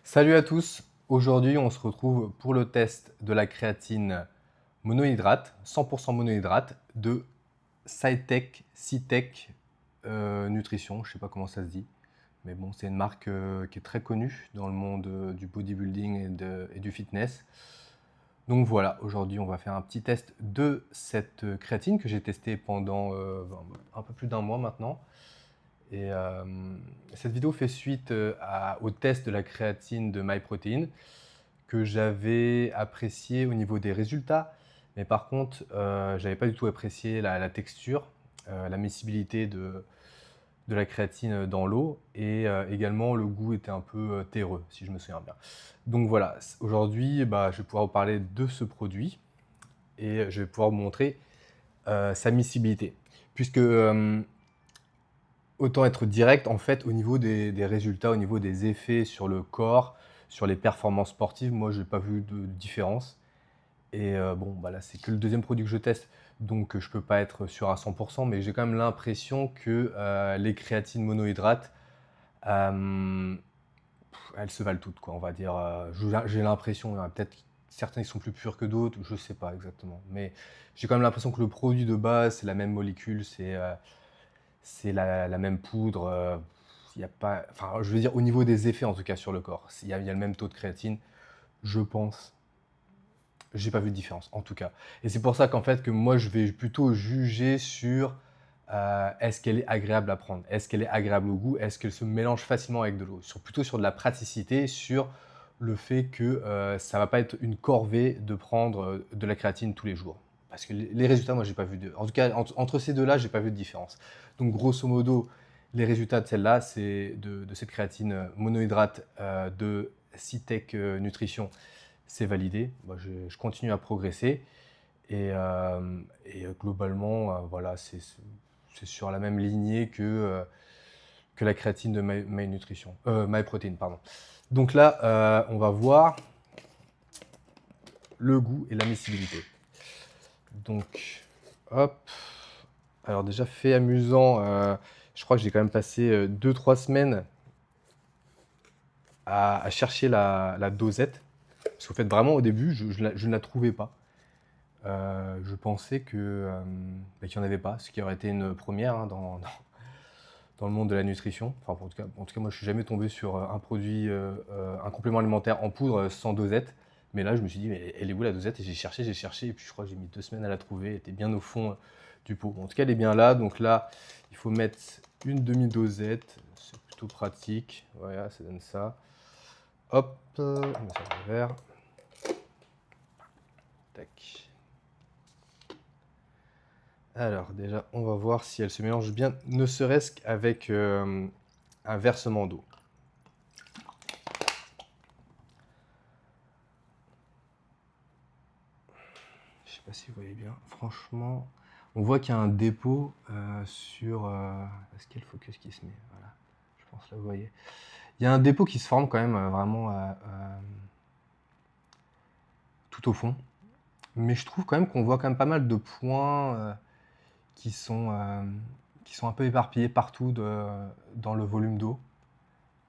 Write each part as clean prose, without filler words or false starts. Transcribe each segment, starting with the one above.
Salut à tous, aujourd'hui on se retrouve pour le test de la créatine monohydrate, 100% monohydrate de Cytech Nutrition, je sais pas comment ça se dit, mais bon c'est une marque qui est très connue dans le monde du bodybuilding et du fitness. Donc voilà, aujourd'hui on va faire un petit test de cette créatine que j'ai testée pendant un peu plus d'un mois maintenant. Et cette vidéo fait suite au test de la créatine de MyProtein que j'avais apprécié au niveau des résultats. Mais par contre, je n'avais pas du tout apprécié la texture, la miscibilité de la créatine dans l'eau. Et également, le goût était un peu terreux, si je me souviens bien. Donc voilà, aujourd'hui, je vais pouvoir vous parler de ce produit et je vais pouvoir vous montrer sa miscibilité. Puisque autant être direct, en fait, au niveau des résultats, au niveau des effets sur le corps, sur les performances sportives, moi, je n'ai pas vu de différence. Et bon, là, c'est que le deuxième produit que je teste, donc je ne peux pas être sûr à 100%, mais j'ai quand même l'impression que les créatines monohydrates, elles se valent toutes, quoi, on va dire. J'ai l'impression, peut-être certains ils sont plus purs que d'autres, je ne sais pas exactement. Mais j'ai quand même l'impression que le produit de base, c'est la même molécule, c'est la même poudre. Il y a pas, enfin, je veux dire, au niveau des effets, en tout cas, sur le corps, il y a le même taux de créatine, je pense. J'ai pas vu de différence, en tout cas. Et c'est pour ça qu'en fait, que moi, je vais plutôt juger sur est-ce qu'elle est agréable à prendre, est-ce qu'elle est agréable au goût, est-ce qu'elle se mélange facilement avec de l'eau. Plutôt sur de la praticité, sur le fait que ça va pas être une corvée de prendre de la créatine tous les jours. Parce que les résultats, moi, j'ai pas vu de. En tout cas, entre ces deux-là, j'ai pas vu de différence. Donc, grosso modo, les résultats de celle-là, c'est de cette créatine monohydrate de Cytech Nutrition, c'est validé. Je continue à progresser et globalement, voilà, c'est sur la même lignée que la créatine de MyProtein, pardon. Donc là, on va voir le goût et la miscibilité. Donc, hop. Alors déjà, fait amusant, je crois que j'ai quand même passé 2-3 semaines à chercher la dosette. Parce qu'en fait, vraiment, au début, je ne la trouvais pas. Je pensais qu'il n'y en avait pas, ce qui aurait été une première dans le monde de la nutrition. Enfin, en tout cas, moi, je suis jamais tombé sur un produit, un complément alimentaire en poudre sans dosette. Mais là, je me suis dit, mais elle est où la dosette? Et j'ai cherché, et puis je crois que j'ai mis 2 semaines à la trouver. Elle était bien au fond du pot. Bon, en tout cas, elle est bien là. Donc là, il faut mettre une demi-dosette. C'est plutôt pratique. Voilà, ça donne ça. Hop, on met ça dans le verre. Tac. Alors déjà, on va voir si elle se mélange bien, ne serait-ce qu'avec un versement d'eau. Je sais pas si vous voyez bien, franchement, on voit qu'il y a un dépôt sur... Est-ce qu'il y a le focus qui se met? Voilà, je pense là, vous voyez. Il y a un dépôt qui se forme quand même vraiment tout au fond. Mais je trouve quand même qu'on voit quand même pas mal de points qui sont un peu éparpillés partout dans le volume d'eau.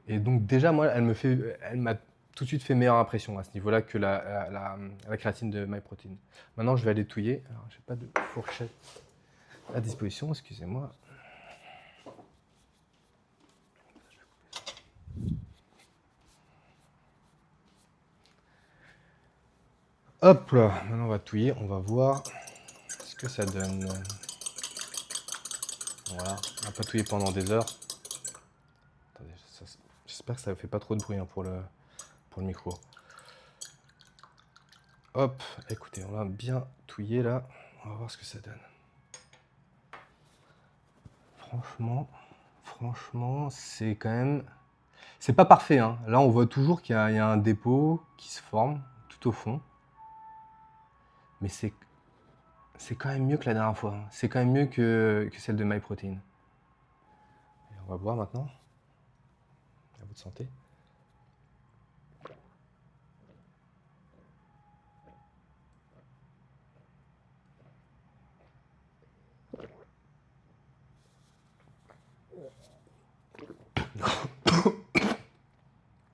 Et donc déjà, moi, elle m'a tout de suite fait meilleure impression à ce niveau-là que la créatine de MyProtein. Maintenant, je vais aller touiller. Alors, j'ai pas de fourchette à disposition, excusez-moi. Hop là, maintenant on va touiller, on va voir ce que ça donne. Voilà, on va pas touiller pendant des heures. Attendez, j'espère que ça ne fait pas trop de bruit pour le micro. Hop, écoutez, on va bien touiller là. On va voir ce que ça donne. Franchement, c'est quand même... C'est pas parfait, hein. Là, on voit toujours qu'il y a un dépôt qui se forme tout au fond. Mais c'est quand même mieux que la dernière fois, hein. C'est quand même mieux que celle de MyProtein. Et on va boire maintenant. À votre santé.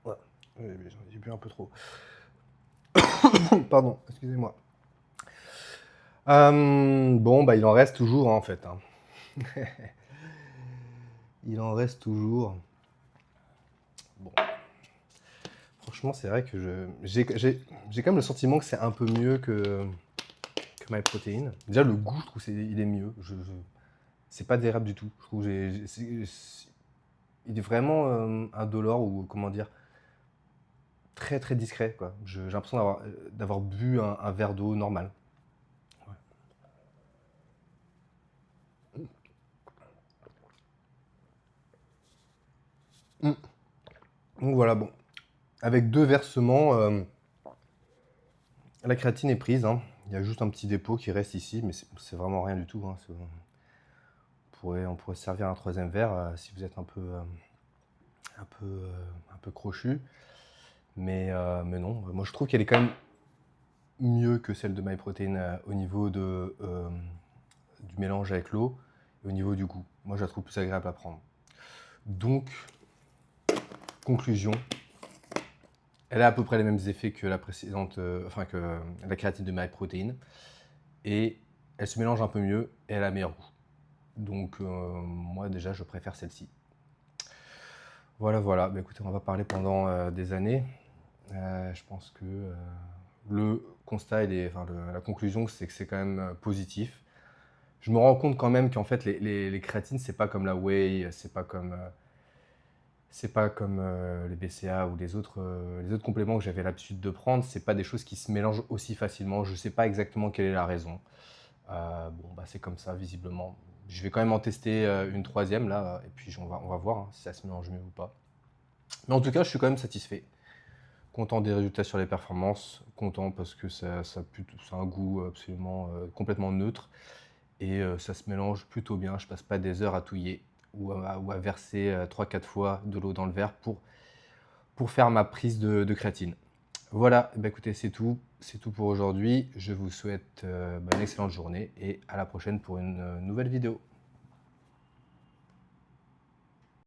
Ouais. J'ai bu un peu trop. Pardon, excusez-moi. Bon, bah, il en reste toujours, hein, en fait, hein. Il en reste toujours. Bon. Franchement, c'est vrai que j'ai quand même le sentiment que c'est un peu mieux que MyProtein. Déjà, le goût, je trouve il est mieux. C'est pas désagréable du tout. Je trouve il est vraiment indolore ou comment dire, très très discret, quoi. J'ai l'impression d'avoir bu un verre d'eau normal. Ouais. Donc voilà, bon. Avec 2 versements, la créatine est prise, hein. Il y a juste un petit dépôt qui reste ici, mais c'est vraiment rien du tout, hein. On pourrait se servir un 3e verre si vous êtes un peu crochu. Mais non, moi je trouve qu'elle est quand même mieux que celle de MyProtein au niveau du mélange avec l'eau et au niveau du goût. Moi je la trouve plus agréable à prendre. Donc, conclusion, elle a à peu près les mêmes effets que la précédente, enfin que la créatine de MyProtein. Et elle se mélange un peu mieux et elle a meilleur goût. Donc moi déjà je préfère celle-ci. Voilà, voilà. Bah, écoutez, on va parler pendant des années. Je pense que le constat, la conclusion, c'est que c'est quand même positif. Je me rends compte quand même qu'en fait, les créatines, c'est pas comme la whey, c'est pas comme les BCA ou les autres compléments que j'avais l'habitude de prendre. C'est pas des choses qui se mélangent aussi facilement. Je sais pas exactement quelle est la raison. Bon, bah, c'est comme ça, visiblement. Je vais quand même en tester une 3e là, et puis on va voir hein, si ça se mélange mieux ou pas. Mais en tout cas, je suis quand même satisfait. Content des résultats sur les performances, content parce que ça a un goût absolument complètement neutre et ça se mélange plutôt bien. Je passe pas des heures à touiller ou à verser 3-4 fois de l'eau dans le verre pour faire ma prise de créatine. Voilà, bah écoutez, c'est tout pour aujourd'hui. Je vous souhaite une excellente journée et à la prochaine pour une nouvelle vidéo.